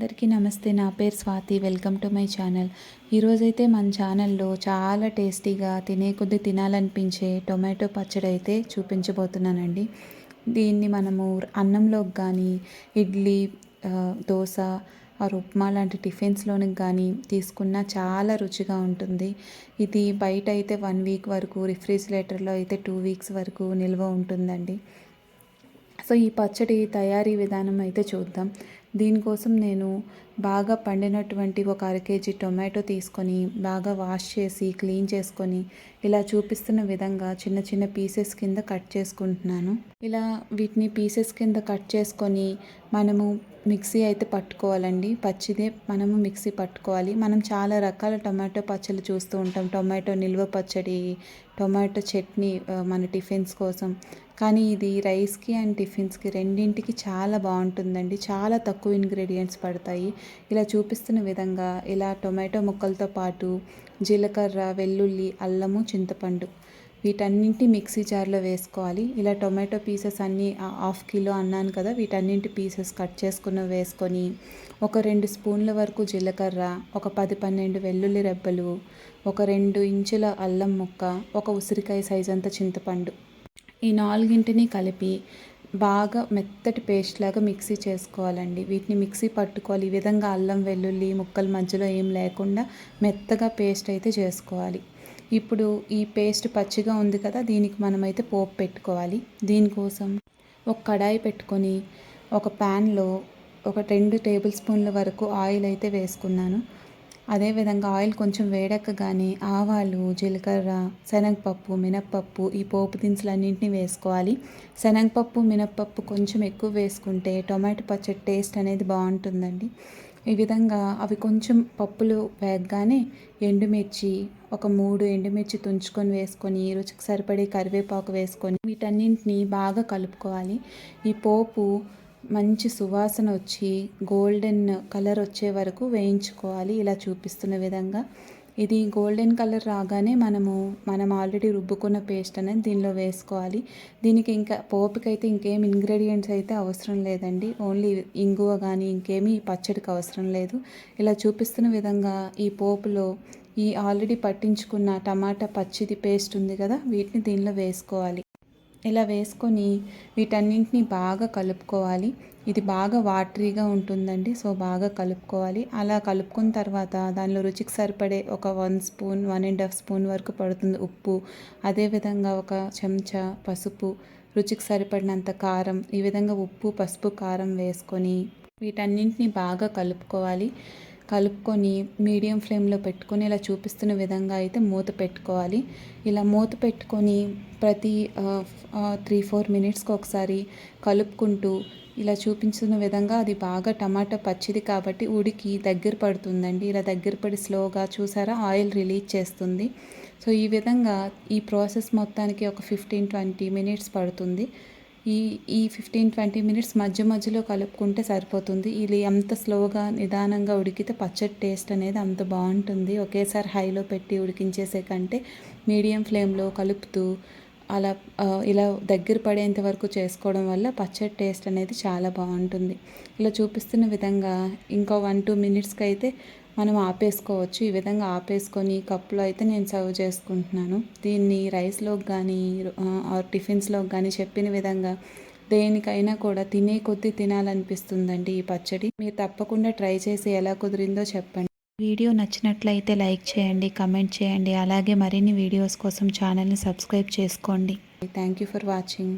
అందరికీ నమస్తే. నా పేరు Swathi. Welcome to my channel. ఈరోజైతే మన ఛానల్లో చాలా టేస్టీగా తినే కొద్దీ తినాలనిపించే టొమాటో పచ్చడి అయితే చూపించబోతున్నానండి. దీన్ని మనము అన్నంలోకి కానీ, ఇడ్లీ, దోశ ఆర్ ఉప్మా లాంటి టిఫిన్స్లోనికి కానీ తీసుకున్న చాలా రుచిగా ఉంటుంది. ఇది బయట అయితే 1 వీక్ వరకు, రిఫ్రిజిరేటర్లో అయితే 2 వీక్స్ వరకు నిల్వ ఉంటుందండి. సో ఈ పచ్చడి తయారీ విధానం అయితే చూద్దాం. దీనికోసం నేను బాగా పండినటువంటి ఒక 1/2 కేజీ టొమాటో తీసుకొని బాగా వాష్ చేసి క్లీన్ చేసుకొని ఇలా చూపిస్తున్న విధంగా చిన్న చిన్న పీసెస్ కింద కట్ చేసుకుంటున్నాను. ఇలా వీటిని పీసెస్ కింద కట్ చేసుకొని మనము మిక్సీ అయితే పట్టుకోవాలండి. పచ్చిదే మనము మిక్సీ పట్టుకోవాలి. మనం చాలా రకాల టొమాటో పచ్చళ్ళు చూస్తూ ఉంటాం. టొమాటో నిల్వ పచ్చడి, టొమాటో చట్నీ మన టిఫిన్స్ కోసం. కానీ ఇది రైస్కి అండ్ టిఫిన్స్కి రెండింటికి చాలా బాగుంటుందండి. చాలా తక్కువ ఇంగ్రీడియంట్స్ పడతాయి. ఇలా చూపిస్తున్న విధంగా ఇలా టొమాటో ముక్కలతో పాటు జీలకర్ర, వెల్లుల్లి, అల్లము, చింతపండు వీటన్నింటి మిక్సీ జార్లో వేసుకోవాలి. ఇలా టొమాటో పీసెస్ అన్నీ 1/2 కిలో అన్నాను కదా, వీటన్నింటి పీసెస్ కట్ చేసుకుని వేసుకొని ఒక 2 స్పూన్ల వరకు జీలకర్ర, ఒక 10-12 వెల్లుల్లి రెబ్బలు, ఒక 2 ఇంచుల అల్లం ముక్క, ఒక ఉసిరికాయ సైజ్ అంత చింతపండు, ఈ 4ని కలిపి బాగా మెత్తటి పేస్ట్ లాగా మిక్సీ చేసుకోవాలండి. వీటిని మిక్సీ పట్టుకోవాలి. ఈ విధంగా అల్లం వెల్లుల్లి ముక్కల మధ్యలో ఏం లేకుండా మెత్తగా పేస్ట్ అయితే చేసుకోవాలి. ఇప్పుడు ఈ పేస్ట్ పచ్చిగా ఉంది కదా, దీనికి మనమైతే పోపు పెట్టుకోవాలి. దీనికోసం ఒక కడాయి పెట్టుకొని ఒక ప్యాన్లో ఒక 2 టేబుల్ స్పూన్ల వరకు ఆయిల్ అయితే వేసుకున్నాను. అదేవిధంగా ఆయిల్ కొంచెం వేడెక్కగానే ఆవాలు, జీలకర్ర, శనగపప్పు, మినప్పప్పు ఈ పోపు దినుసులన్నింటినీ వేసుకోవాలి. శనగపప్పు, మినప్పప్పు కొంచెం ఎక్కువ వేసుకుంటే టొమాటో పచ్చడి టేస్ట్ అనేది బాగుంటుందండి. ఈ విధంగా అవి కొంచెం పప్పులు వేగగానే ఎండుమిర్చి, ఒక 3 ఎండుమిర్చి తుంచుకొని వేసుకొని, రుచికి సరిపడే కరివేపాకు వేసుకొని వీటన్నింటినీ బాగా కలుపుకోవాలి. ఈ పోపు మంచి సువాసన వచ్చి గోల్డెన్ కలర్ వచ్చే వరకు వేయించుకోవాలి. ఇలా చూపిస్తున్న విధంగా ఇది గోల్డెన్ కలర్ రాగానే మనం ఆల్రెడీ రుబ్బుకున్న పేస్ట్ అనేది దీనిలో వేసుకోవాలి. దీనికి ఇంకా పోపుకైతే ఇంకేం ఇంగ్రీడియంట్స్ అయితే అవసరం లేదండి. ఓన్లీ ఇంగువ కానీ ఇంకేమీ పచ్చడికి అవసరం లేదు. ఇలా చూపిస్తున్న విధంగా ఈ పోపులో ఈ ఆల్రెడీ పట్టించుకున్న టమాటా పచ్చిది పేస్ట్ ఉంది కదా, వీటిని దీనిలో వేసుకోవాలి. ఇలా వేసుకొని వీటన్నింటినీ బాగా కలుపుకోవాలి. ఇది బాగా వాటరీగా ఉంటుందండి. సో బాగా కలుపుకోవాలి. అలా కలుపుకున్న తర్వాత దానిలో రుచికి సరిపడే ఒక 1 స్పూన్, 1.5 స్పూన్ వరకు పడుతుంది ఉప్పు. అదేవిధంగా ఒక చెంచా పసుపు, రుచికి సరిపడినంత కారం, ఈ విధంగా ఉప్పు, పసుపు, కారం వేసుకొని వీటన్నింటినీ బాగా కలుపుకోవాలి. కలుపుకొని మీడియం ఫ్లేమ్లో పెట్టుకొని ఇలా చూపిస్తున్న విధంగా అయితే మూత పెట్టుకోవాలి. ఇలా మూత పెట్టుకొని ప్రతి 3-4 మినిట్స్కి ఒకసారి కలుపుకుంటూ ఇలా చూపించిన విధంగా అది బాగా టమాటా పచ్చిది కాబట్టి ఉడికి దగ్గర పడుతుందండి. ఇలా దగ్గర పడి స్లోగా చూసారా ఆయిల్ రిలీజ్ చేస్తుంది. సో ఈ విధంగా ఈ ప్రాసెస్ మొత్తానికి ఒక 15-20 మినిట్స్ పడుతుంది. ఈ 15-20 మినిట్స్ మధ్య మధ్యలో కలుపుకుంటే సరిపోతుంది. ఇది ఎంత స్లోగా నిదానంగా ఉడికితే పచ్చడి టేస్ట్ అనేది అంత బాగుంటుంది. ఒకేసారి హైలో పెట్టి ఉడికించేసే కంటే మీడియం ఫ్లేమ్లో కలుపుతూ అలా ఇలా దగ్గర పడేంత వరకు చేసుకోవడం వల్ల పచ్చడి టేస్ట్ అనేది చాలా బాగుంటుంది. ఇలా చూపిస్తున్న విధంగా ఇంకో 1-2 మినిట్స్కి అయితే మనం ఆపేసుకోవచ్చు. ఈ విధంగా ఆపేసుకొని కప్పులో అయితే నేను సర్వ్ చేసుకుంటున్నాను. దీన్ని రైస్లోకి కానీ టిఫిన్స్లోకి కానీ చెప్పిన విధంగా దేనికైనా కూడా తినే కొద్దీ తినాలనిపిస్తుందండి ఈ పచ్చడి. మీరు తప్పకుండా ట్రై చేసి ఎలా కుదిరిందో చెప్పండి. వీడియో నచ్చినట్లయితే లైక్ చేయండి, కమెంట్ చేయండి. అలాగే మరిన్ని వీడియోస్ కోసం ఛానల్ని సబ్స్క్రైబ్ చేసుకోండి. Thank you for watching.